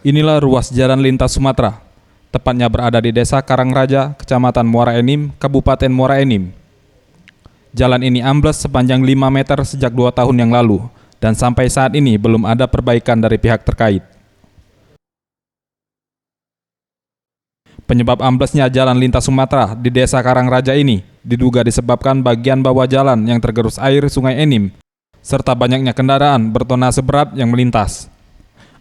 Inilah ruas jalan lintas Sumatera, tepatnya berada di Desa Karangraja, Kecamatan Muara Enim, Kabupaten Muara Enim. Jalan ini ambles sepanjang 5 meter sejak 2 tahun yang lalu, dan sampai saat ini belum ada perbaikan dari pihak terkait. Penyebab amblesnya jalan lintas Sumatera di Desa Karangraja ini diduga disebabkan bagian bawah jalan yang tergerus air Sungai Enim, serta banyaknya kendaraan bertonase berat yang melintas.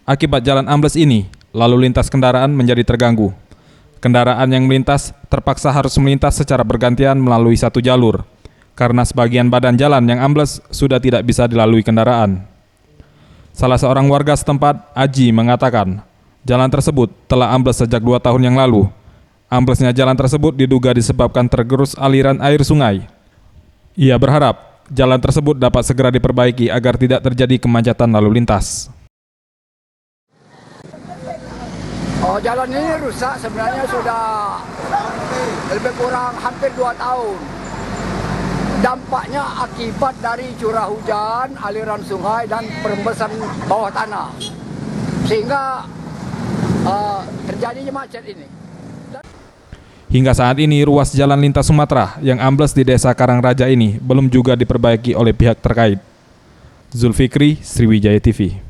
Akibat jalan ambles ini, lalu lintas kendaraan menjadi terganggu. Kendaraan yang melintas terpaksa harus melintas secara bergantian melalui satu jalur, karena sebagian badan jalan yang ambles sudah tidak bisa dilalui kendaraan. Salah seorang warga setempat, Aji, mengatakan, jalan tersebut telah ambles sejak 2 tahun yang lalu. Amblesnya jalan tersebut diduga disebabkan tergerus aliran air sungai. Ia berharap jalan tersebut dapat segera diperbaiki agar tidak terjadi kemacetan lalu lintas. Jalan ini rusak sebenarnya sudah lebih kurang hampir 2 tahun. Dampaknya akibat dari curah hujan, aliran sungai dan perembesan bawah tanah. Sehingga terjadinya macet ini. Hingga saat ini ruas jalan lintas Sumatera yang ambles di Desa Karangraja ini belum juga diperbaiki oleh pihak terkait. Zulfikri, Sriwijaya TV.